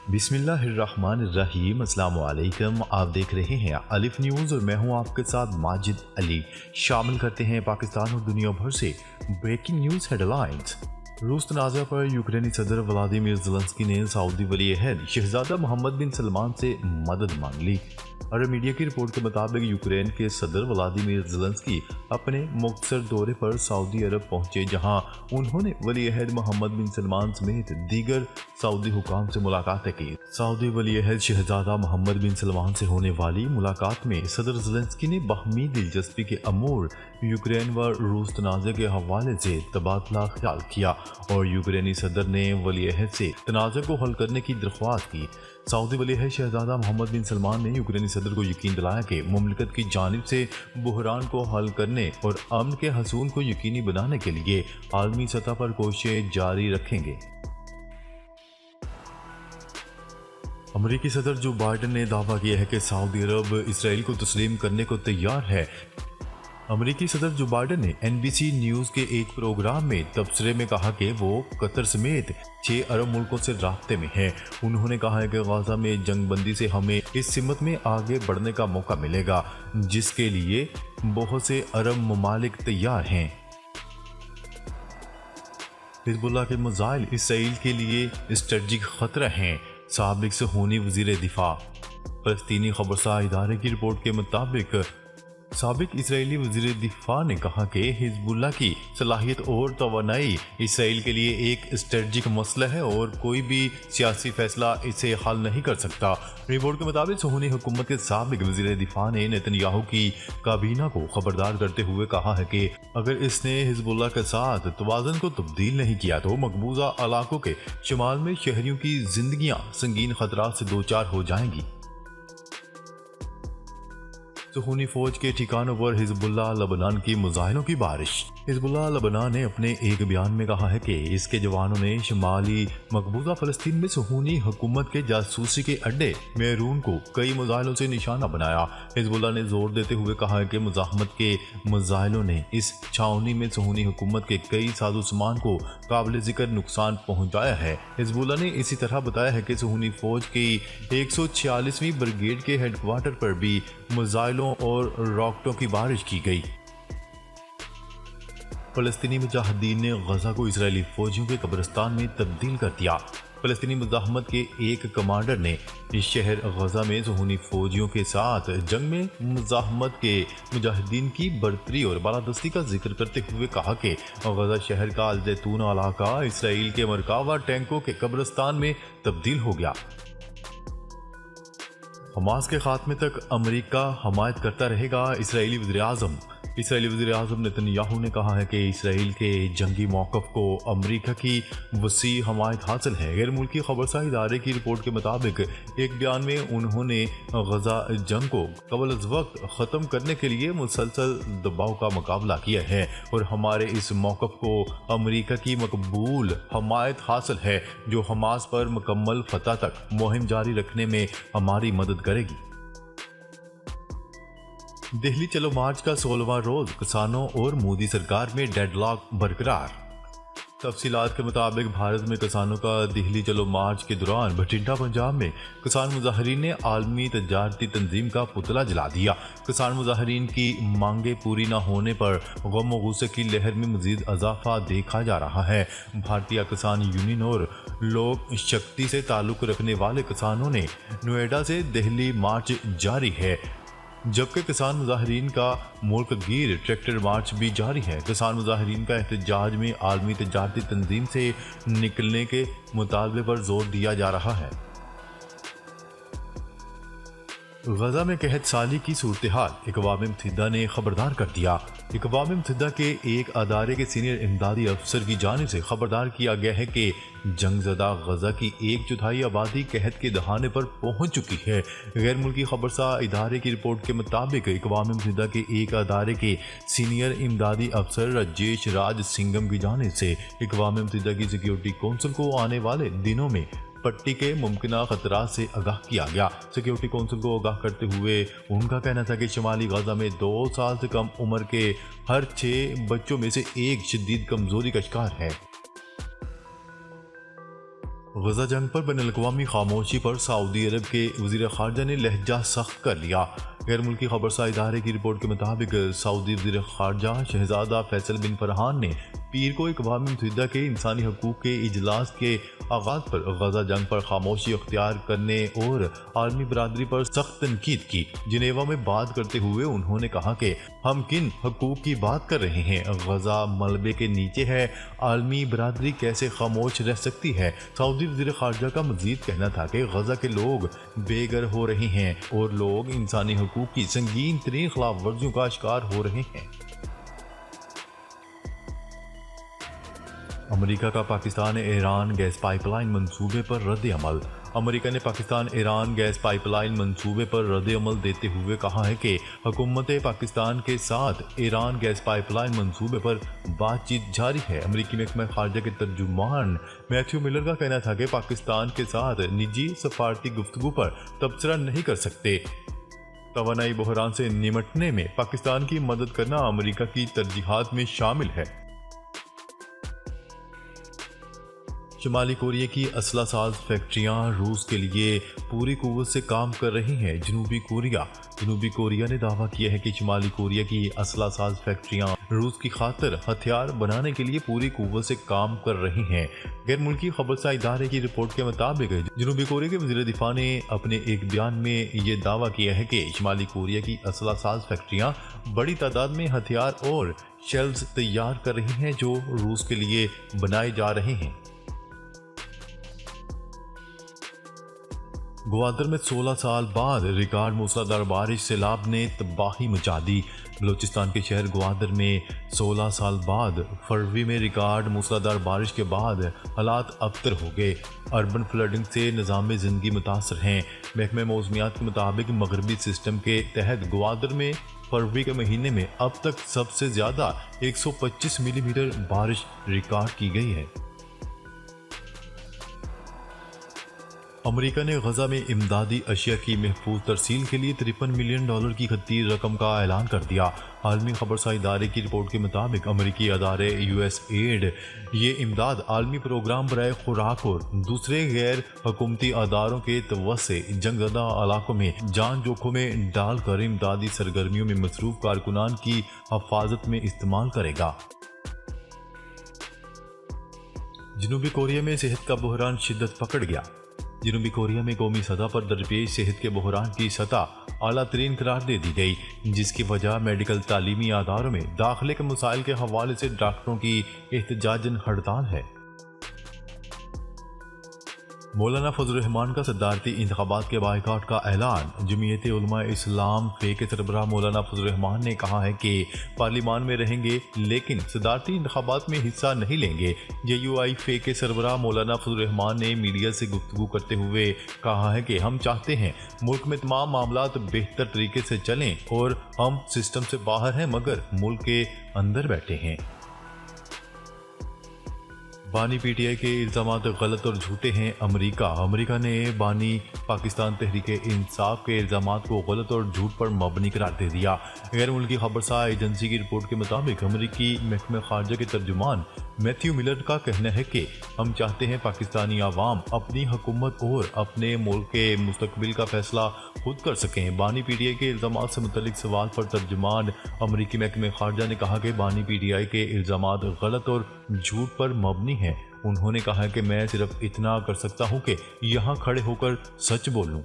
बिस्मिल्लाहिर्रहमानिर्रहीम। अस्सलाम वालेकुम। आप देख रहे हैं अलिफ न्यूज़ और मैं हूं आपके साथ माजिद अली। शामिल करते हैं पाकिस्तान और दुनिया भर से ब्रेकिंग न्यूज़ हेडलाइंस। रूस तनाज़ा पर यूक्रेनी सदर व्लादिमीर ज़ेलेंस्की ने सऊदी वली-ए-अहद शहजादा मोहम्मद बिन सलमान से मदद मांग ली। अरब मीडिया की रिपोर्ट के मुताबिक यूक्रेन के सदर व्लादिमीर ज़ेलेंस्की अपने मुख्तसर दौरे पर सऊदी अरब पहुंचे, जहां उन्होंने वली-ए-अहद मोहम्मद बिन सलमान समेत दीगर सऊदी हुकाम से मुलाकातें की। सऊदी वली-ए-अहद शहजादा मोहम्मद बिन सलमान से होने वाली मुलाकात में सदर ज़ेलेंस्की ने बाहमी दिलचस्पी के अमूर, यूक्रेन व रूस तनाज़े के हवाले से तबादला ख्याल किया और यूक्रेनी सदर ने वली-ए-अहद से तनाज़े को हल करने की दरख्वास्त की। सऊदी वली-ए-अहद शहजादा मोहम्मद बिन सलमान ने यूक्रेनी सदर को यकीन दिलाया कि मुमलिकत की जानिब से बुहरान को हल करने और अमन के हसूल को यकीनी बनाने के लिए आलमी सतह पर कोशिशें जारी रखेंगे। अमरीकी सदर जो बाइडन ने दावा किया है कि सऊदी अरब इसराइल को तस्लीम करने को तैयार है। अमरीकी सदर जो बाइडन ने NBC न्यूज़ के एक प्रोग्राम में तबसरे में कहा कि वो कतर समेत 6 अरब मुल्कों से राब्ते में है। उन्होंने कहा है कि गाजा में जंगबंदी से हमें इस सिमत में आगे बढ़ने का मौका मिलेगा जिसके लिए बहुत से अरब ममालिक तैयार हैं। हिजबुल्लाह के मिसाइल इसराइल के लिए स्ट्रेटजिक खतरा हैं। साबिक सुहूनी वज़ीर दिफा। फलस्तीनी खबरसार इदारे की रिपोर्ट के मुताबिक साबिक इसराइली वज़ीर दिफा ने कहा कि हिजबुल्लाह की सलाहियत और तवानाई इसराइल के लिए एक स्ट्रेटजिक मसला है और कोई भी सियासी फैसला इसे हल नहीं कर सकता। रिपोर्ट के मुताबिक सुहूनी हुकूमत के साबिक वज़ीर दिफा ने नेतन्याहू की काबीना को खबरदार करते हुए कहा है कि अगर इसने हिजबुल्लाह के साथ तवाज़ुन को तब्दील नहीं किया तो मकबूजा इलाकों के शुमाल में शहरियों की जिंदगियां संगीन खतरात से दो चार हो जाएंगी। सुहूनी फौज के ठिकानों पर हिजबुल्लाह लबनान की मिसाइलों की बारिश। हिजबुल्लाह लबनान ने अपने एक बयान में कहा है कि इसके जवानों ने शुमाली मकबूजा फ़लस्तीन में सुहूनी हुकूमत के जासूसी के अड्डे मेरून को कई मिसाइलों से निशाना बनाया। हिजबुल्लाह ने जोर देते हुए कहा है कि मुजाहमत के मिसाइलों ने इस छावनी में सुहूनी हुकूमत के कई साजो सामान को काबिल जिक्र नुकसान पहुँचाया है। हिजबुल्लाह ने इसी तरह बताया है कि सुहूनी फौज की 146वीं ब्रिगेड के हेडक्वार्टर पर भी मिसाइलों और रॉकेटों की बारिश की गई। फ़लस्तीनी मुजाहिदीन ने गजा को इजरायली फौजियों के कब्रिस्तान में तब्दील कर दिया। फ़लस्तीनी मुजाहमत के एक कमांडर ने इस शहर गजा में सुहूनी फौजियों के साथ जंग में मुजाहमत के मुजाहिदीन की बर्तरी और बालादस्ती का जिक्र करते हुए कहा कि गजा शहर का अल जैतून इलाका इसराइल के मरकावा टैंकों के कब्रिस्तान में तब्दील हो गया। हमास के खात्मे तक अमेरिका हमायत करता रहेगा। इसराइली वज़ीर-ए-आज़म नेतन्याहू ने कहा है कि इसराइल के जंगी मौक़िफ़ को अमेरिका की वसी हमायत हासिल है। गैर मुल्की खबरसार इदारे की रिपोर्ट के मुताबिक एक बयान में उन्होंने गजा जंग को क़ब्ल अज़ वक्त ख़त्म करने के लिए मुसलसल दबाव का मुकाबला किया है और हमारे इस मौक़िफ़ को अमेरिका की मकबूल हमायत हासिल है जो हमास पर मुकम्मल फतह तक मुहिम जारी रखने में हमारी मदद करेगी। दिल्ली चलो मार्च का 16वां रोज किसानों और मोदी सरकार में डेडलॉक बरकरार। तफसीलात के मुताबिक भारत में किसानों का दिल्ली चलो मार्च के दौरान बठिंडा पंजाब में किसान मुजाहिरीन ने आलमी तजारती तंजीम का पुतला जला दिया। किसान मुजाहिरीन की मांगे पूरी न होने पर गम व गुस्से की लहर में मजीद इजाफा देखा जा रहा है। भारतीय किसान यूनियन और लोक शक्ति से ताल्लुक रखने वाले किसानों ने नोएडा से दिल्ली मार्च जारी है, जबकि किसान मुजाहिरीन का मुल्क गिर ट्रैक्टर मार्च भी जारी है। किसान मुजाहिरीन का एहतजाज में आलमी तजारती तंजीम से निकलने के मुतालबे पर जोर दिया जा रहा है। गजा में कहत साली की सूरत हाल अक़वाम मुत्तहिदा ने खबरदार कर दिया। अक़वाम मुत्तहिदा के एक अदारे के सीनियर इमदादी अफसर की जानिब से खबरदार किया गया है कि जंगज़दा गजा की 1/4 आबादी कहत के दहाने पर पहुंच चुकी है। गैर मुल्की खबरसार इदारे की रिपोर्ट के मुताबिक अक़वाम मुत्तहिदा के एक अदारे के सीनियर इमदादी अफसर राजेश राज सिंघम की जानिब से अक़वाम मुत्तहिदा की सिक्योरिटी कौंसिल को आने वाले दिनों में पट्टी के मुमकिना खतरात से आगाह किया गया। सिक्योरिटी कौंसिल को आगाह करते हुए उनका कहना था कि शुमाली गाजा में 2 साल से कम उम्र के हर 6 बच्चों में से एक शदीद कमजोरी का शिकार है। गजा जंग पर बैनुल-अक़वामी खामोशी पर सऊदी अरब के वज़ीर ख़ारजा ने लहजा सख्त कर लिया। गैर मुल्की खबरसार इदारे की रिपोर्ट के मुताबिक सऊदी वज़ीर ख़ारजा शहजादा फैसल बिन फरहान ने पीर को अक़वाम मुत्तहिदा के इंसानी हकूक़ के इजलास के आगाज़ पर गजा जंग पर खामोशी अख्तियार करने और आलमी बरादरी पर सख्त तनकीद की। जिनेवा में बात करते हुए उन्होंने कहा कि हम किन हकूक़ की बात कर रहे हैं, गजा मलबे के नीचे है, आलमी बरादरी कैसे खामोश रह सकती है। सऊदी वज़ीर ख़ारजा का मज़ीद कहना था कि गजा के लोग बेघर हो रहे हैं और लोग इंसानी हकूक़ की संगीन तरीन खिलाफ वर्जियों का शिकार हो रहे हैं। अमेरिका का पाकिस्तान ईरान गैस पाइपलाइन मंसूबे पर रद्द अमल। अमेरिका ने पाकिस्तान ईरान गैस पाइपलाइन मंसूबे पर रद्द अमल देते हुए कहा है कि हुकूमत पाकिस्तान के साथ ईरान गैस पाइपलाइन मंसूबे पर बातचीत जारी है। अमेरिकी महकमा खारजा के तर्जुमान मैथ्यू मिलर का कहना था कि पाकिस्तान के साथ निजी सफारती गुफ्तगू पर तबसरा नहीं कर सकते। तवानाई बहरान से निमटने में पाकिस्तान की मदद करना अमेरिका की तरजीहात में शामिल है। शुमाली कोरिया की असला साज फैक्ट्रियां रूस के लिए पूरी कुव्वत से काम कर रही हैं। जनूबी कोरिया ने दावा किया है कि शुमाली कोरिया की असला साज फैक्ट्रियां रूस की खातिर हथियार बनाने के लिए पूरी कुव्वत से काम कर रही हैं। गैर मुल्की खबरसार इदारे की रिपोर्ट के मुताबिक जनूबी कोरिया के वज़ीर दिफा ने अपने एक बयान में ये दावा किया है कि शुमाली कोरिया की असला साज फैक्ट्रियां बड़ी तादाद में हथियार और शेल्स तैयार कर रही हैं जो रूस के लिए बनाए जा रहे हैं। ग्वादर में 16 साल बाद रिकॉर्ड मूसलाधार बारिश सैलाब ने तबाही मचा दी। बलूचिस्तान के शहर ग्वादर में 16 साल बाद फरवरी में रिकॉर्ड मूसलाधार बारिश के बाद हालात अबतर हो गए। अर्बन फ्लडिंग से निज़ाम ज़िंदगी मुतासर हैं। महकमे मौसमियात के मुताबिक मगरबी सिस्टम के तहत ग्वादर में फरवरी के महीने में अब तक सबसे ज़्यादा 125 मिलीमीटर बारिश रिकॉर्ड की गई है। अमेरिका ने गजा में इमदादी अशिया की महफूज तरसील के लिए $53 मिलियन की खत्ती रकम का ऐलान कर दिया। आलमी खबरसार इदारे की रिपोर्ट के मुताबिक अमेरिकी अदारे USAID ये इमदाद आलमी प्रोग्राम बराए खुराक और दूसरे गैर हुकूमती अदारों के तवस्से जंगज़दा इलाकों में जान जोखों में डालकर इमदादी सरगर्मियों में मसरूफ कारकुनान की हिफाजत में इस्तेमाल करेगा। जनूबी कोरिया में सेहत का बहरान शिद्दत पकड़ गया। जनूबी कोरिया में कौमी सतह पर दरपेश सेहत के बहरान की सतह आला तरीन करार दे दी गई, जिसकी वजह मेडिकल तालीमी अदारों में दाखिले के मसाइल के हवाले से डॉक्टरों की एहतजाजन हड़ताल है। मौलाना फजल रहमान का सदारती इंतखाबात के बायकाट का ऐलान। जमीयत उलमा इस्लाम फे के सरबराह मौलाना फजल रहमान ने कहा है कि पार्लिमान में रहेंगे लेकिन सदारती इंतखाबात में हिस्सा नहीं लेंगे। JUI फे के सरबराह मौलाना फजल रहमान ने मीडिया से गुफ्तगू करते हुए कहा है कि हम चाहते हैं मुल्क में तमाम मामलात बेहतर तरीके से चलें और हम सिस्टम से बाहर हैं मगर मुल्क के अंदर बैठे हैं। बानी PTI के इल्ज़ामात गलत और झूठे हैं। अमेरिका ने बानी पाकिस्तान तहरीक इंसाफ के इल्ज़ामात को गलत और झूठ पर मबनी करार दे दिया। गैर मुल्की खबरसार एजेंसी की रिपोर्ट के मुताबिक अमेरिकी महकमा खारजा के तर्जुमान मैथ्यू मिलर का कहना है कि हम चाहते हैं पाकिस्तानी आवाम अपनी हुकूमत और अपने मुल्क के मुस्तकबिल का फैसला खुद कर सकें। बानी PTI के इल्ज़ामात से मुतल्लिक सवाल पर तर्जुमान अमेरिकी महकमा खारजा ने कहा कि बानी PTI के इल्ज़ामात गलत और झूठ पर मबनी है। उन्होंने कहा कि मैं सिर्फ इतना कर सकता हूं कि यहां खड़े होकर सच बोलूं।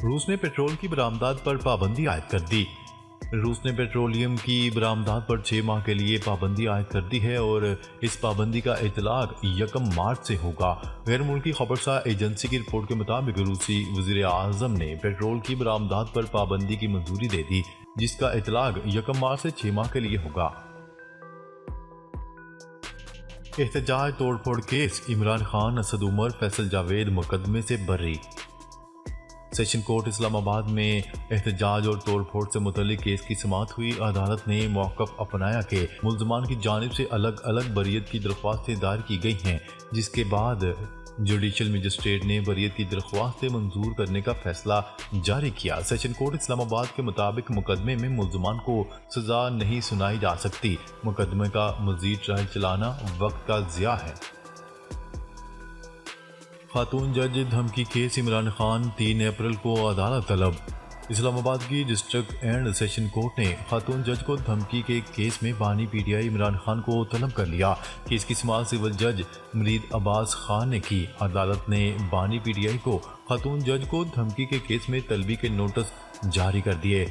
रूस ने पेट्रोल की बरामदात पर पाबंदी आयद कर दी। रूस ने पेट्रोलियम की बरामदात पर 6 माह के लिए पाबंदी आयद कर दी है और इस पाबंदी का इतलाक 1 मार्च से होगा। गैर मुल्की खबरसार एजेंसी की रिपोर्ट के मुताबिक रूसी वज़ीर आज़म ने पेट्रोल की बरामदात पर पाबंदी की मंजूरी दे दी, जिसका इतलाक 1 मार्च से 6 माह के लिए होगा। एहतजाज तोड़फोड़ केस। इमरान खान, असद उमर, फैसल जावेद मुकदमे से बरी। सेशन कोर्ट इस्लामाबाद में एहतजाज और तोड़फोड़ से मुतल्लिक केस की समाअत हुई। अदालत ने मौक़िफ़ अपनाया कि मुल्ज़मान की जानिब से अलग अलग बरियत की दरख्वास्तें दायर की गई हैं, जिसके बाद जुडिशल मजिस्ट्रेट ने बरियत की दरख्वास्तें मंजूर करने का फैसला जारी किया। सेशन कोर्ट इस्लामाबाद के मुताबिक मुकदमे में मुल्ज़मान को सज़ा नहीं सुनाई जा सकती। मुकदमे का मज़ीद ट्रायल चलाना वक्त का ज़िया है। खातून जज धमकी केस इमरान खान 3 अप्रैल को अदालत तलब। इस्लामाबाद की डिस्ट्रिक्ट एंड सेशन कोर्ट ने खातून जज को धमकी के केस में बानी पीटीआई इमरान खान को तलब कर लिया। केस की समाअत सिविल जज मरीद अब्बास खान ने की। अदालत ने बानी पीटीआई को खातून जज को धमकी के केस में तलबी के नोटिस जारी कर दिए।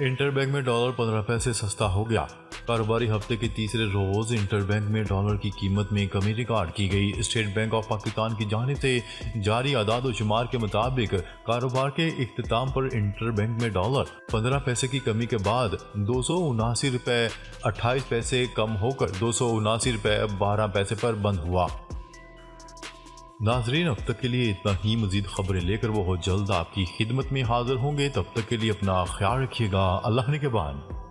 इंटरबैंक में डॉलर 15 पैसे सस्ता हो गया। कारोबारी हफ्ते के तीसरे रोज इंटरबैंक में डॉलर की कीमत में कमी रिकॉर्ड की गई। स्टेट बैंक ऑफ पाकिस्तान की जानिब से जारी आदाद शुमार के मुताबिक कारोबार के इख्तिताम पर इंटरबैंक में डॉलर 15 पैसे की कमी के बाद 279 रुपये 28 पैसे कम होकर 279 रुपये 12 पैसे पर बंद हुआ। नाजरीन, अब तक के लिए इतना ही। मजीद खबरें लेकर वो जल्द आपकी खिदमत में हाजिर होंगे। तब तक के लिए अपना ख्याल रखिएगा। अल्लाह ने के बाद।